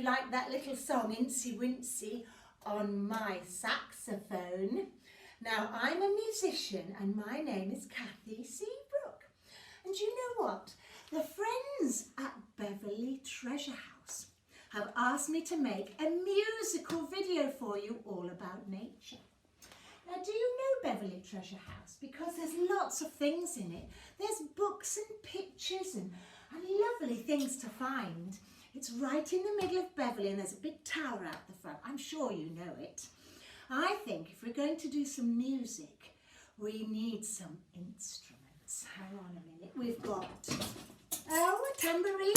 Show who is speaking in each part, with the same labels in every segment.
Speaker 1: like that little song, Incy Wincy, on my saxophone. Now, I'm a musician and my name is Kathy Seabrook. And you know what? The friends at Beverly Treasure House have asked me to make a musical video for you all about nature. Now, do you know Beverly Treasure House? Because there's lots of things in it. There's books and pictures and lovely things to find. It's right in the middle of Beverly and there's a big tower out the front. I'm sure you know it. I think if we're going to do some music, we need some instruments. Hang on a minute. We've got, a tambourine.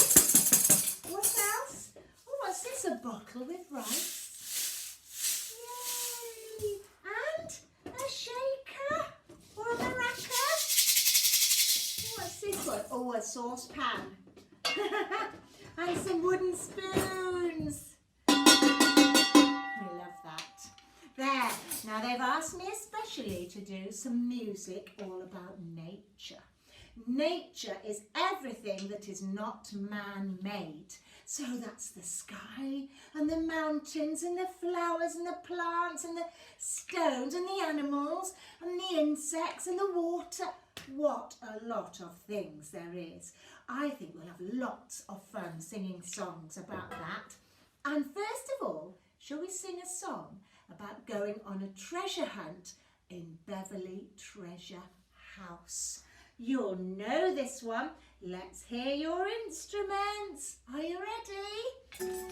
Speaker 1: What else? Oh, what's this? A bottle with rice. Yay! And a shaker or a maraca. What's this one? Oh, a saucepan. And some wooden spoons. We love that. There. Now they've asked me especially to do some music all about nature. Nature is everything that is not man-made. So that's the sky and the mountains and the flowers and the plants and the stones and the animals and the insects and the water. What a lot of things there is. I think we'll have lots of fun singing songs about that. And first of all, shall we sing a song about going on a treasure hunt in Beverly Treasure House? You'll know this one. Let's hear your instruments. Are you ready?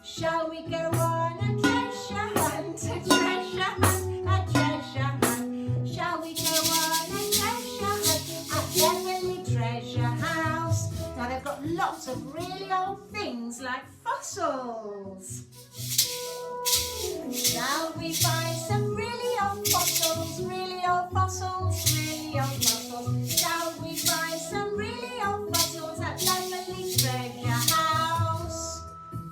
Speaker 1: Shall we go on a treasure hunt, a treasure hunt, a treasure hunt? Shall we go on a treasure hunt at Beverly Treasure House? Now they've got lots of really old things like fossils. Shall we find some really old fossils, really old fossils, really old fossils? Shall we find some really old fossils at Beverly Treasure House?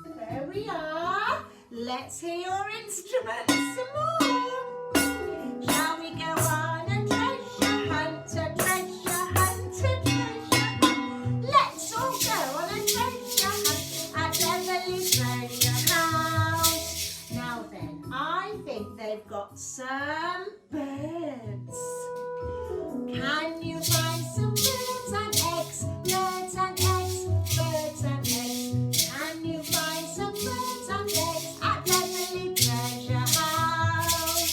Speaker 1: There we are. Let's hear your instruments some more. Shall we go on a treasure hunt, a treasure hunt, a treasure hunt? Let's all go on a treasure hunt at Beverly Treasure House. Now then, I think they've got some birds. Can you find some birds and eggs? Birds and eggs, birds and eggs. Can you find some birds and eggs at Beverly Treasure House?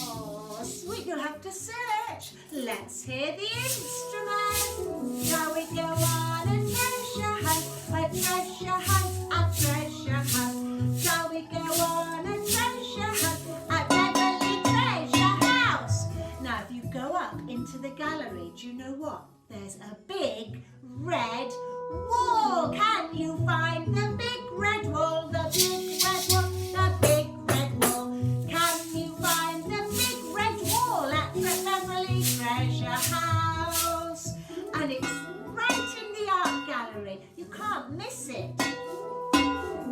Speaker 1: Oh, sweet, you'll have to search. Let's hear the instrument. Shall we go on a treasure hunt, a treasure hunt, a treasure hunt? Shall we go on a treasure hunt at Beverly Treasure House? Now, if you go up into the gallery, do you know what? There's a big red wall. Can you find the big red wall? The big red wall, the big red wall. Can you find the big red wall at Beverly Treasure House? And it's right in the art gallery. You can't miss it.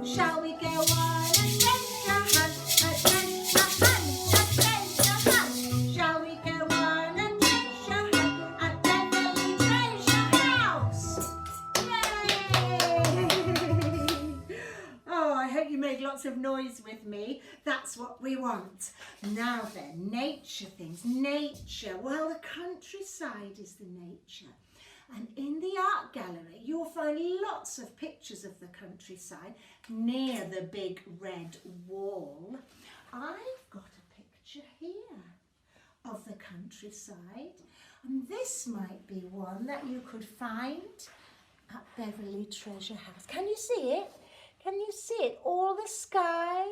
Speaker 1: Shall we go on a treasure hunt, a treasure hunt, a treasure hunt? Shall we go on a treasure hunt at Beverly Treasure House? Yay! Oh, I hope you made lots of noise with me. That's what we want. Now then, nature things. Nature. Well, the countryside is the nature. And in the art gallery, you'll find lots of pictures of the countryside near the big red wall. I've got a picture here of the countryside. And this might be one that you could find at Beverly Treasure House. Can you see it? Can you see it? All the sky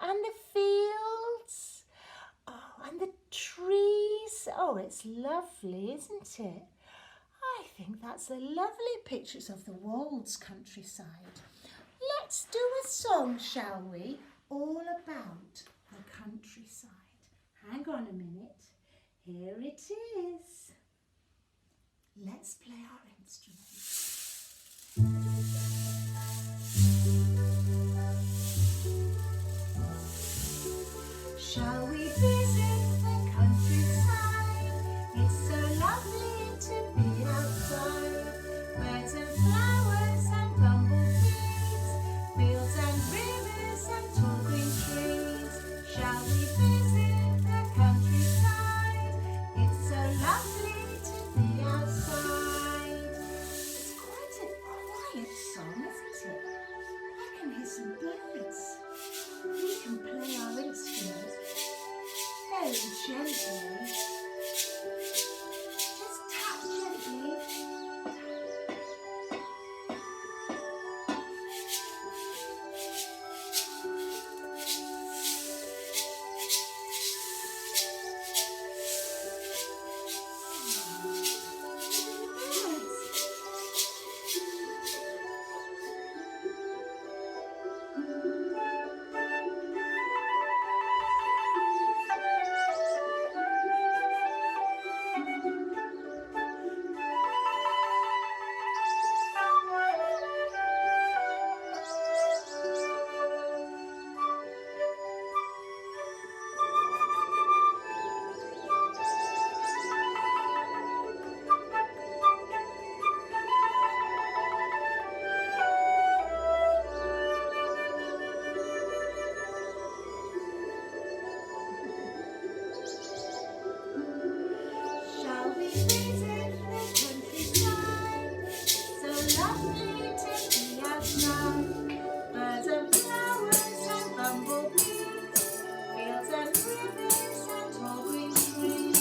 Speaker 1: and the fields. Oh, and the trees. Oh, it's lovely, isn't it? I think that's a lovely pictures of the Wolds countryside. Let's do a song, shall we? All about the countryside. Hang on a minute. Here it is. Let's play our instruments. Shall we visit the countryside? It's so lovely to be outside. Birds and flowers and bumblebees. some birds. We can play our instrument very gently. Just tap gently. Shall we visit the countryside? So lovely to be outside. Birds and flowers and bumblebees, fields and rivers and tall green trees.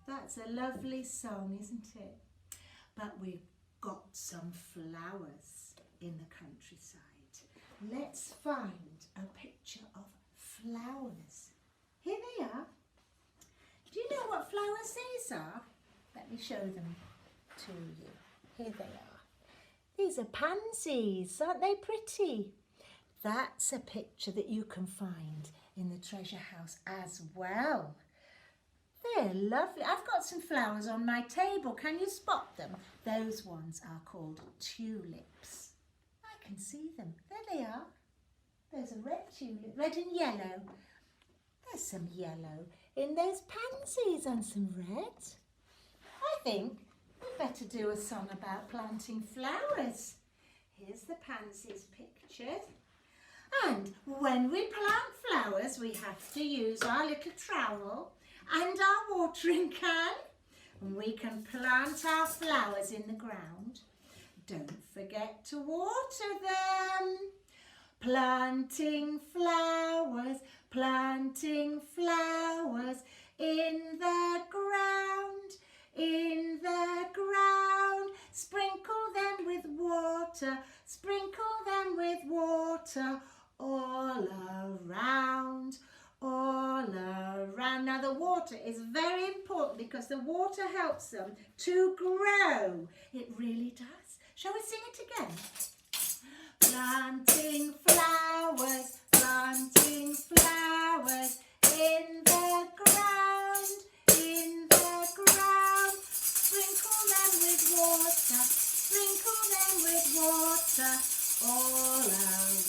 Speaker 1: That's a lovely song, isn't it? But we've got some flowers in the countryside. Let's find a picture of flowers. Here they are. Do you know what flowers these are? Let me show them to you. Here they are. These are pansies. Aren't they pretty? That's a picture that you can find in the treasure house as well. They're lovely. I've got some flowers on my table. Can you spot them? Those ones are called tulips. I can see them. There they are. There's a red tulip, red and yellow. There's some yellow in those pansies and some red. I think we'd better do a song about planting flowers. Here's the pansies pictured. And when we plant flowers, we have to use our little trowel and our watering can. And we can plant our flowers in the ground. Don't forget to water them. Planting flowers in the ground, in the ground. Sprinkle them with water all around, all around. Now the water is very important because the water helps them to grow. It really does. Shall we sing it again? Planting flowers in the ground, in the ground. Sprinkle them with water all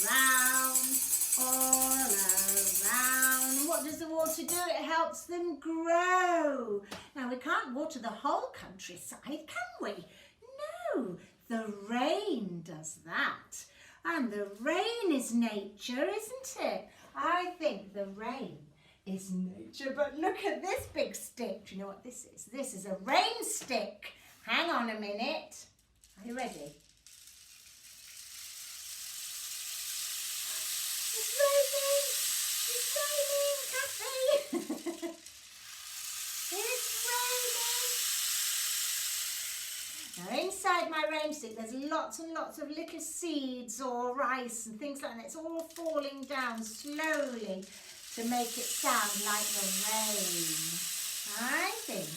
Speaker 1: around, all around. And what does the water do? It helps them grow. Now we can't water the whole countryside, can we? No, the rain does that. And the rain is nature, isn't it? I think the rain is nature. But look at this big stick. Do you know what this is? This is a rain stick. Hang on a minute. Are you ready? It's raining! It's raining, Kathy! It's raining! Now inside my rain stick there's lots and lots of little seeds or rice and things like that. It's all falling down slowly to make it sound like the rain. I think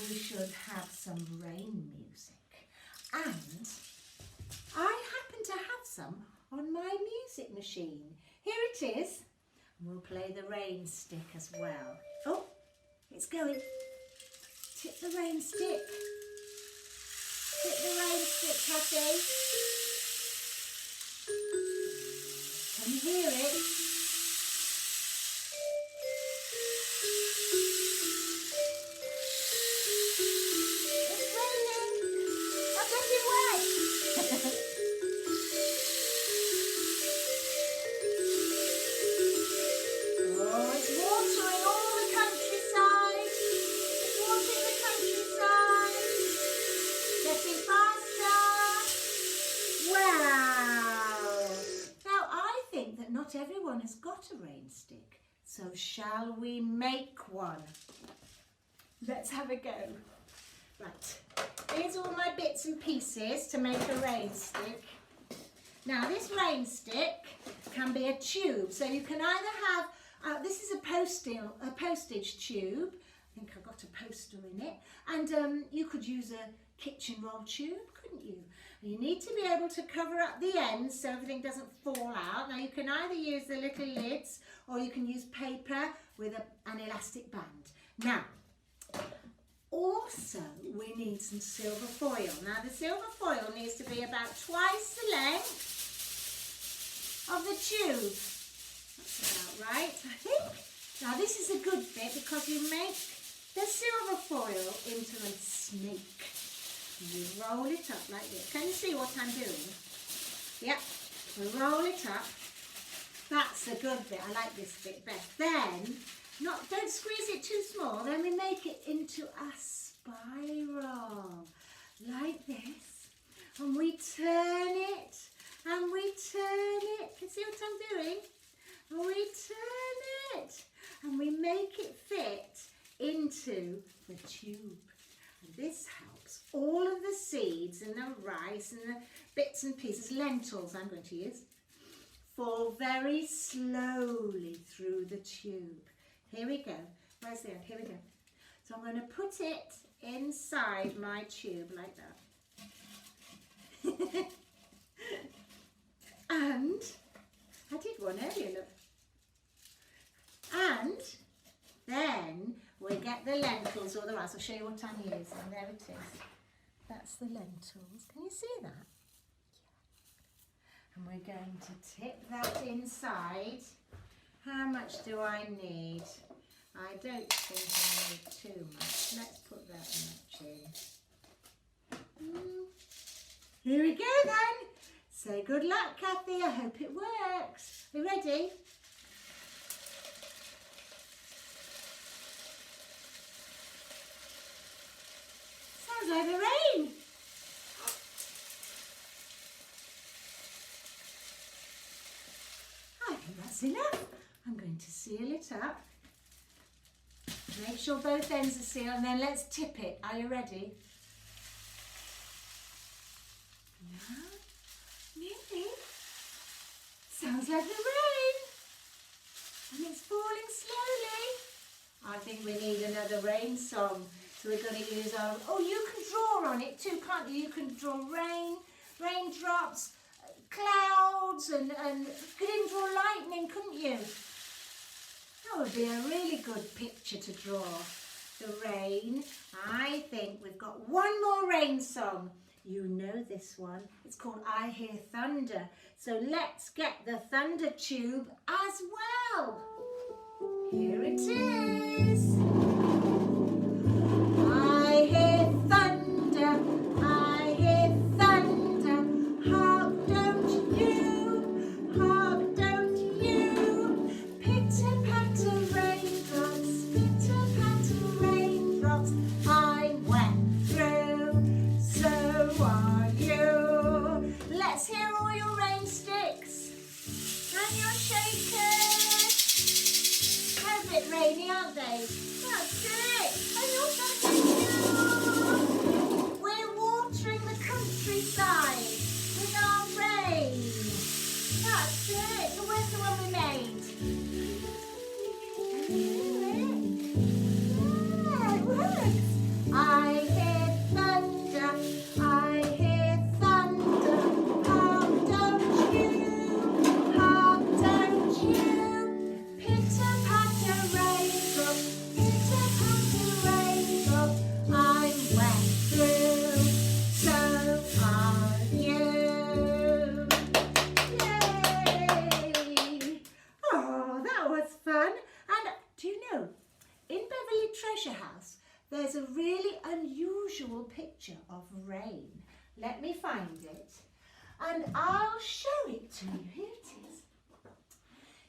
Speaker 1: we should have some rain music. And I happen to have some on my music machine. Here it is. We'll play the rain stick as well. Oh, it's going. Tip the rain stick. Tip the rain stick, Kathy. Can you hear it? everyone has got a rain stick. So shall we make one? Let's have a go. Right, here's all my bits and pieces to make a rain stick. Now this rain stick can be a tube, so you can either have, this is a postage tube. I think I've got a poster in it, and you could use a kitchen roll tube, couldn't you? You need to be able to cover up the ends so everything doesn't fall out. Now you can either use the little lids or you can use paper with an elastic band. Now, also we need some silver foil. Now the silver foil needs to be about twice the length of the tube. That's about right, I think. Now this is a good bit because you make the silver foil into a snake. You roll it up like this. Can you see what I'm doing? Yep, we roll it up. That's the good bit. I like this bit best. Then, don't squeeze it too small. Then we make it into a spiral like this. And we turn it, and we turn it. Can you see what I'm doing? And we turn it, and we make it fit into the tube. And this helps all of the seeds and the rice and the bits and pieces, lentils I'm going to use, fall very slowly through the tube. Here we go. Where's the end? Here we go. So I'm going to put it inside my tube like that. And I did one earlier, look. And then we get the lentils or the rice. I'll show you what I'm using. There it is. That's the lentils. Can you see that? Yeah. And we're going to tip that inside. How much do I need? I don't think I need too much. Let's put that much in. Here we go then. Say good luck, Kathy. I hope it works. Are you ready? Sounds like the rain. I think that's enough. I'm going to seal it up. Make sure both ends are sealed and then let's tip it. Are you ready? No? Nearly. Sounds like the rain. And it's falling slowly. I think we need another rain song. So we're going to use our... Oh, you can draw on it too, can't you? You can draw rain, raindrops, clouds, and you could even draw lightning, couldn't you? That would be a really good picture to draw. The rain. I think we've got one more rain song. You know this one. It's called I Hear Thunder. So let's get the thunder tube as well. Here it is. I hear thunder, I hear thunder. Hark, don't you, hark, don't you. Pitter patter raindrops, pitter patter raindrops. I'm wet through, so are you. Let's hear all your rain sticks and your shakers. They're a bit rainy, aren't they? That's it. And also we're watering the countryside with our rain. That's it. So where's the one we made? Yeah, it works. I hear thunder. I hear thunder. Hark, don't you? Hark, don't you? Pitter patter raindrops. Pitter patter raindrops. I'm wet through. So are you. Yay! Oh, that was fun. And do you know, in Beverly Treasure House, there's a really unusual picture of rain. Let me find it and I'll show it to you. Here it is.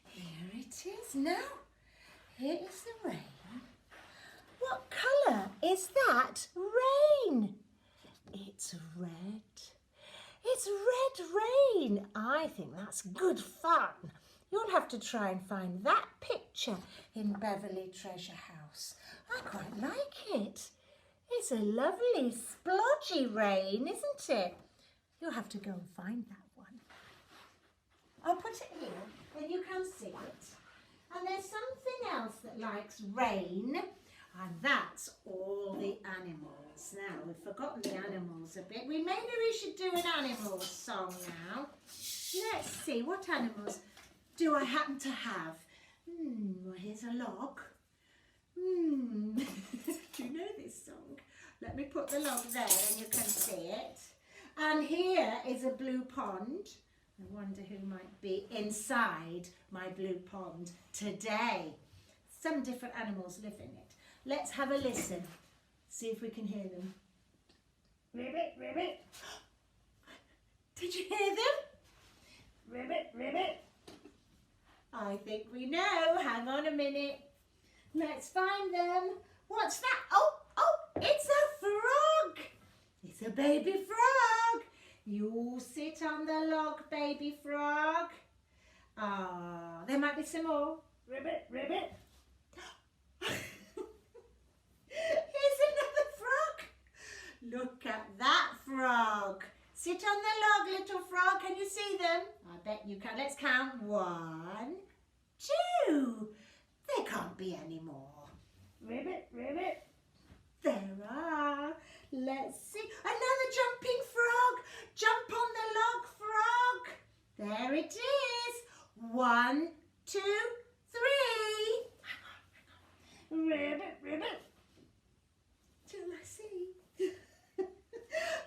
Speaker 1: Here it is. Now, here is the rain. What colour is that rain? It's red. It's red rain. I think that's good fun. You'll have to try and find that picture in Beverly Treasure House. I quite like it. It's a lovely splodgy rain, isn't it? You'll have to go and find that one. I'll put it here, then you can see it. And there's something else that likes rain, and that's all the animals. Now, we've forgotten the animals a bit. Maybe we should do an animals song now. Let's see, what animals do I happen to have? Well, here's a log. Do you know this song? Let me put the log there and you can see it. And here is a blue pond. I wonder who might be inside my blue pond today. Some different animals live in it. Let's have a listen. See if we can hear them. Ribbit, ribbit. Did you hear them? Ribbit, ribbit. I think we know. Hang on a minute. Let's find them. What's that? Oh, it's a frog. It's a baby frog. You sit on the log, baby frog. There might be some more. Ribbit, ribbit. Here's another frog. Look at that frog. Sit on the log, little frog. Can you see them? I bet you can. Let's count. 1, 2. There can't be any more. Ribbit, ribbit. There are. Let's see. Another jumping frog. Jump on the log, frog. There it is. 1, 2, 3. Hang on. Ribbit, ribbit. Till I see.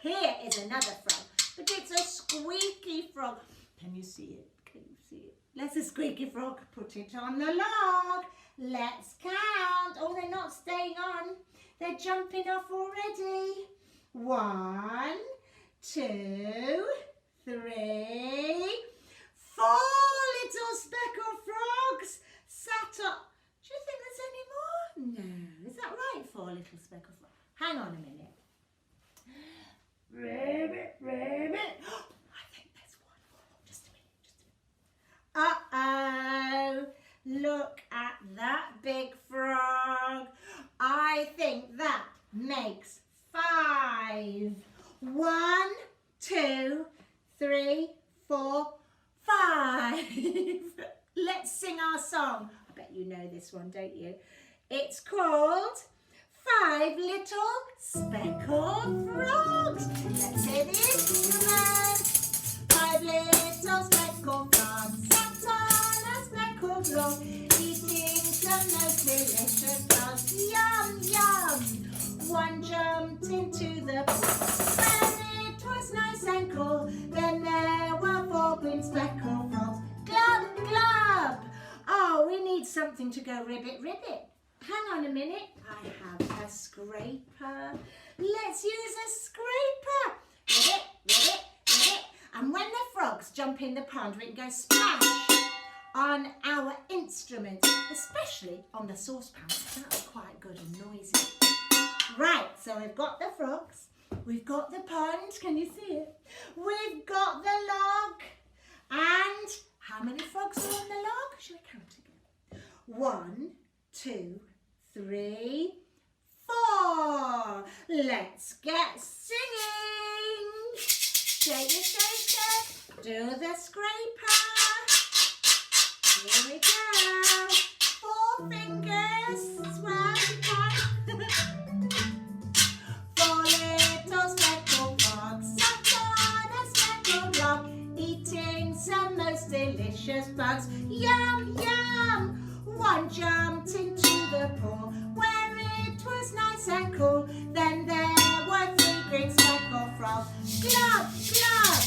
Speaker 1: Here is another frog, but it's a squeaky frog. Can you see it? Can you see it? Let's a squeaky frog. Put it on the log. Let's count. Oh, they're not staying on. They're jumping off already. 1, 2, 3, 4 little speckled frogs sat up. Do you think there's any more? No. Is that right, 4 little speckled frogs? Hang on a minute. Ribbit, ribbit. I think there's one more. Just a minute. Uh-oh. Look at that big frog. I think that makes 5. 1, 2, 3, 4, 5. Let's sing our song. I bet you know this one, don't you? It's called 5 Little Speckled Frogs. Let's hear the instruments. 5 little speckled frogs sat on a speckled log, eating some most delicious bugs. Yum, yum. One jumped into the pool, and it was nice and cool. Then there were 4 green speckled frogs. Glub, glub. Oh, we need something to go ribbit, ribbit. Hang on a minute. I have a scraper. Let's use a scraper. Ribbit, ribbit, ribbit. And when the frogs jump in the pond, we can go splash on our instrument, especially on the saucepan. That's quite good and noisy. Right, so we've got the frogs. We've got the pond. Can you see it? We've got the log. And how many frogs are on the log? Shall we count again? 1, 2, 3, 4. Let's get singing. Shake your shaker. Do the scraper. Here we go. 4 fingers. Well, you can. 4 little speckled frogs sat on a speckled log, eating some most delicious bugs. Yum, yum. One jumped into the pool where it was nice and cool. Then there were 3 green speckled frogs. Glub, glub.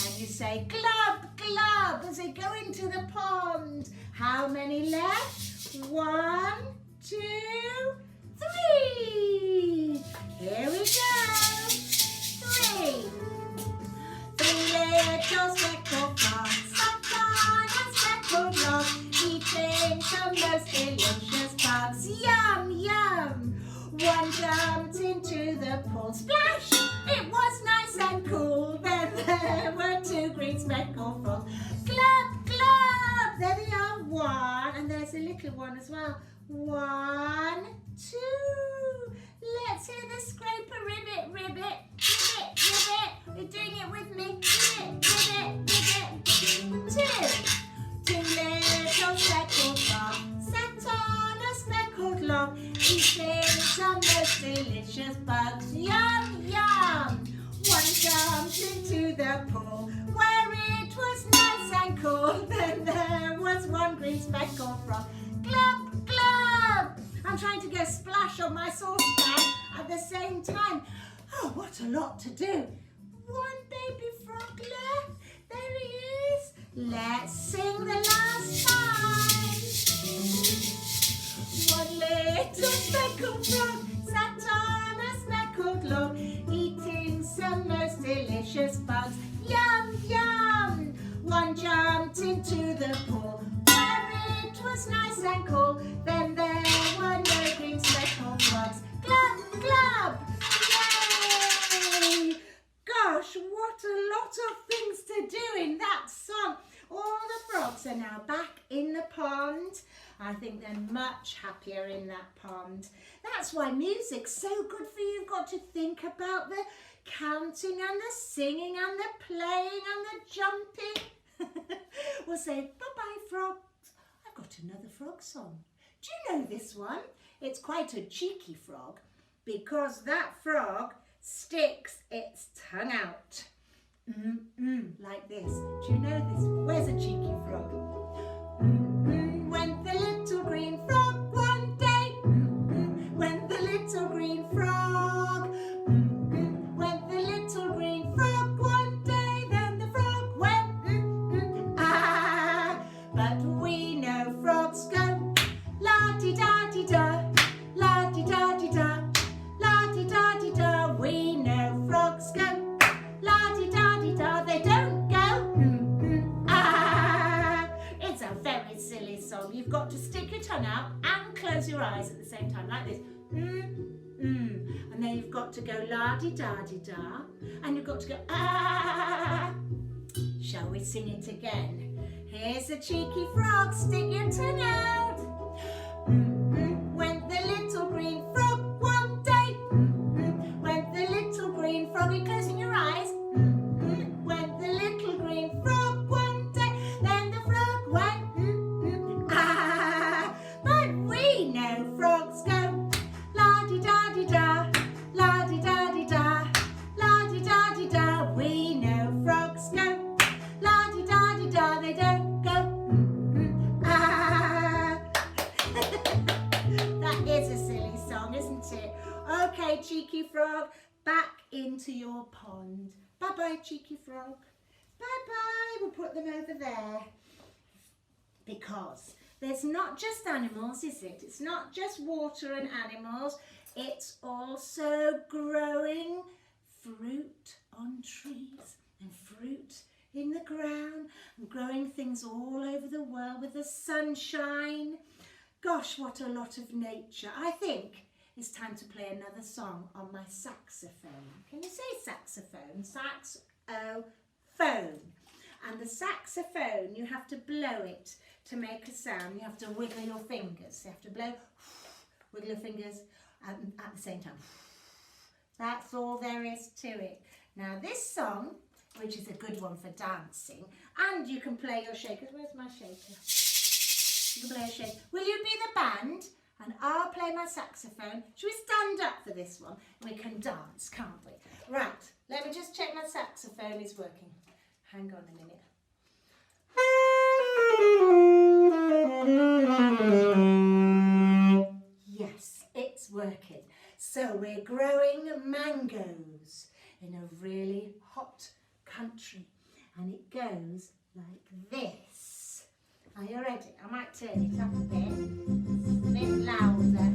Speaker 1: And you say glub, glub as they go into the pond. How many left? 1, 2, 3. Here we go. 3. 3 little speckled frogs sat on a speckled log, eating some most delicious bugs. Yum, yum. One jumped into the pool. Splash! It was nice and cool. Then there were 2 green speckled frogs. Glub, glub! 1, and there's a little one as well. 1, 2. Let's hear the scraper ribbit, ribbit, ribbit, ribbit. You're doing it with me. Ribbit, ribbit, ribbit. 2. 2 little speckled frogs sat on a speckled log, eating some most delicious bugs. Yum, yum. 1 jumped into the pool where it was nice and cool. Then there was 1 green speckled frog. Glub, glub. I'm trying to go splash on my saucepan at the same time. Oh, what a lot to do. 1 baby frog left. There he is. Let's sing the last time. 1 little speckled frog sat on a speckled log, eating some most delicious bugs. Yum, yum. 1 jumped into the pool where it was nice and cool. Then there were no green speckled frogs. Glub, glub. Yay! Gosh, what a lot of things to do in that song. All the frogs are now back in the pond. I think they're much happier in that pond. That's why music's so good for you. You've got to think about the counting and the singing and the playing and the jumping. We'll say bye-bye frogs. I've got another frog song. Do you know this one? It's quite a cheeky frog because that frog sticks its tongue out. Like this. Do you know this? Where's a cheeky frog? Went the little green frog one day. Went the little green frog. Went the little green frog one day. Then the frog went ah. But we know frogs go la-di-da-di-da, la-di-da-di-da, la-di-da-di-da. We know frogs go la-di-da-di-da. They don't go ah. It's a very silly song. You've got to stick your tongue out and close your eyes at the same time, like this. And then you've got to go la-di-da-di-da, and you've got to go ah. Shall we sing it again? Here's a cheeky frog, stick your tongue out. Went the little green frog one day. Went the little green frog, you closing your eyes? Went the little green frog one day. Then the frog went ah. But we know frogs go la-di-da-di-da, la-di-da-di-da, la-di-da-di-da. We know frogs go la-di-da-di-da. They don't go ah. That is a silly song, isn't it? Okay, cheeky frog, back into your pond. Bye-bye, cheeky frog. Bye-bye. We'll put them over there. Because there's not just animals, is it? It's not just water and animals. It's also growing fruit on trees and fruit in the ground and growing things all over the world with the sunshine. Gosh, what a lot of nature. I think it's time to play another song on my saxophone. Can you say saxophone? Sax-o-phone. And the saxophone, you have to blow it to make a sound. You have to wiggle your fingers. You have to blow, wiggle your fingers at the same time. That's all there is to it. Now this song, which is a good one for dancing, and you can play your shakers. Where's my shaker? You can play a shaker. Will you be the band? And I'll play my saxophone. Should we stand up for this one? We can dance, can't we? Right, let me just check my saxophone is working. Hang on a minute. Yes, it's working. So we're growing mangoes in a really hot country. And it goes like this. Are you ready? I might turn it up a bit louder.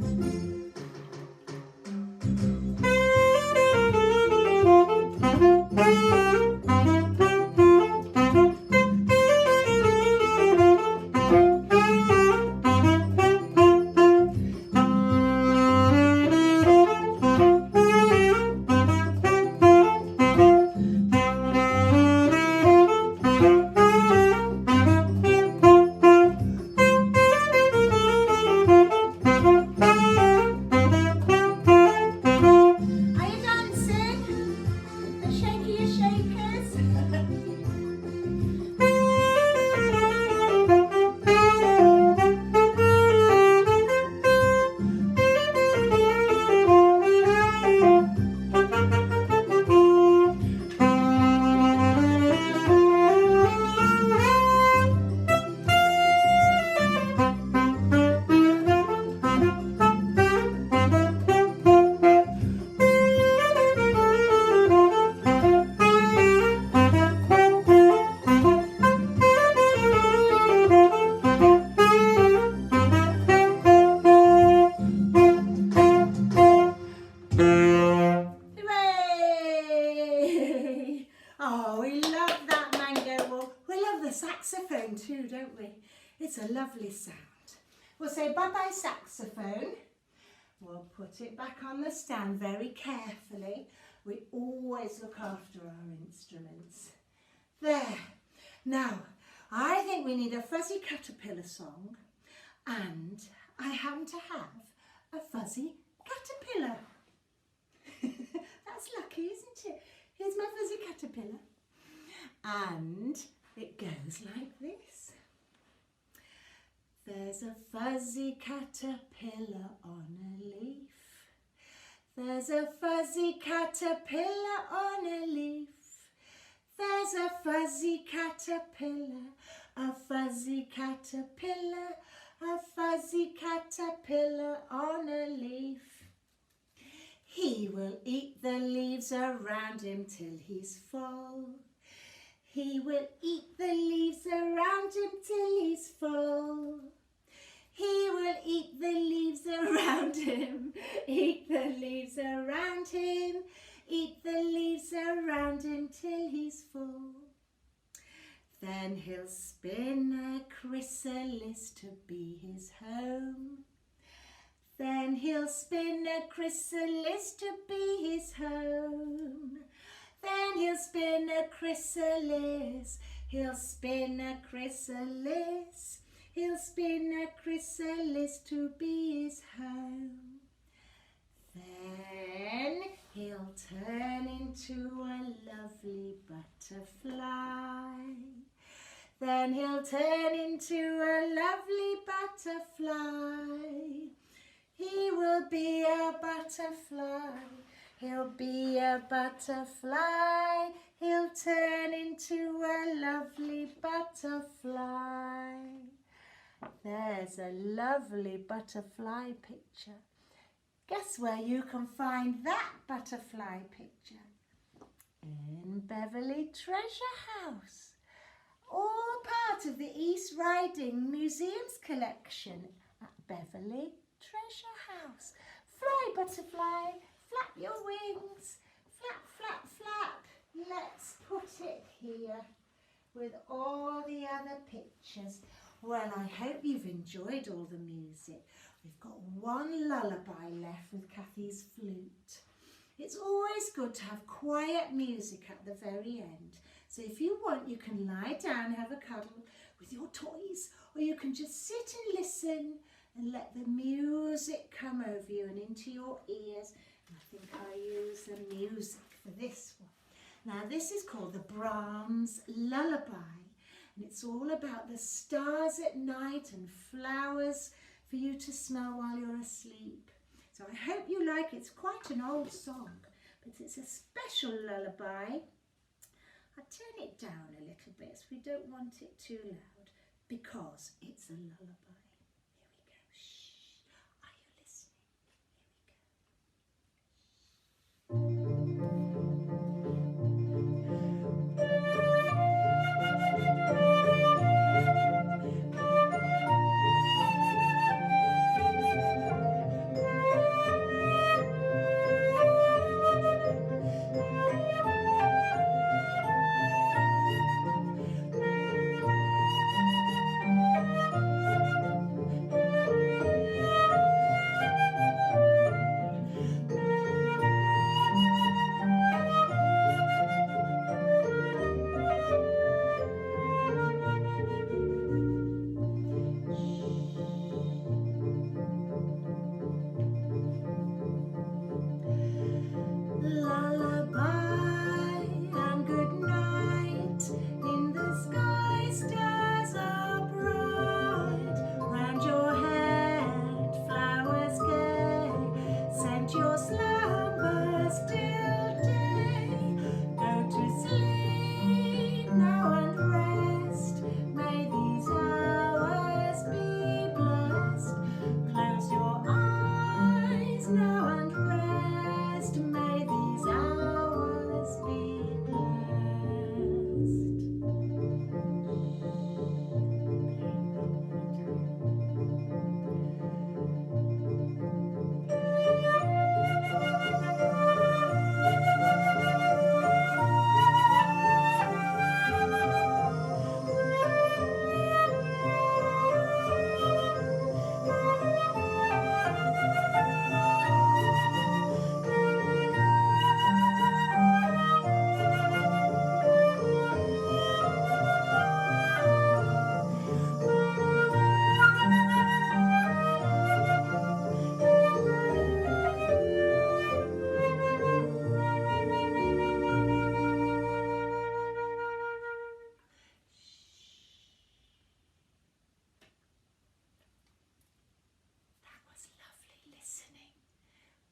Speaker 1: a lovely sound. We'll say bye-bye saxophone. We'll put it back on the stand very carefully. We always look after our instruments. There. Now, I think we need a fuzzy caterpillar song, and I happen to have a fuzzy caterpillar. That's lucky, isn't it? Here's my fuzzy caterpillar. And it goes like this. There's a fuzzy caterpillar on a leaf. There's a fuzzy caterpillar on a leaf. There's a fuzzy caterpillar, a fuzzy caterpillar, a fuzzy caterpillar on a leaf. He will eat the leaves around him till he's full. He will eat the leaves around him till he's full. He will eat the leaves around him, eat the leaves around him, eat the leaves around him till he's full. Then he'll spin a chrysalis to be his home. Then he'll spin a chrysalis to be his home. Then he'll spin a chrysalis, he'll spin a chrysalis, he'll spin a chrysalis to be his home. Then he'll turn into a lovely butterfly. Then he'll turn into a lovely butterfly. He will be a butterfly. He'll be a butterfly. He'll turn into a lovely butterfly. There's a lovely butterfly picture. Guess where you can find that butterfly picture? In Beverley Treasure House. All part of the East Riding Museum's collection at Beverley Treasure House. Fly, butterfly, flap your wings. Flap, flap, flap. Let's put it here with all the other pictures. Well, I hope you've enjoyed all the music. We've got one lullaby left with Kathy's flute. It's always good to have quiet music at the very end. So if you want, you can lie down, have a cuddle with your toys, or you can just sit and listen and let the music come over you and into your ears. And I think I'll use the music for this one. Now this is called the Brahms Lullaby, and it's all about the stars at night and flowers for you to smell while you're asleep. So I hope you like it. It's quite an old song, but it's a special lullaby. I'll turn it down a little bit so we don't want it too loud because it's a lullaby. Here we go. Shh. Are you listening? Here we go.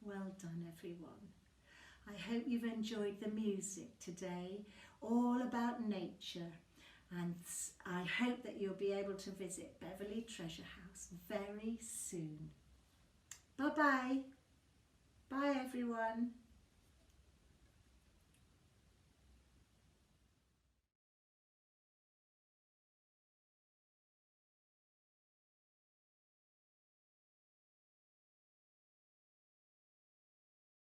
Speaker 2: Well done, everyone. I hope you've enjoyed the music today, all about nature, and I hope that you'll be able to visit Beverley Treasure House very soon. Bye-bye. Bye, everyone.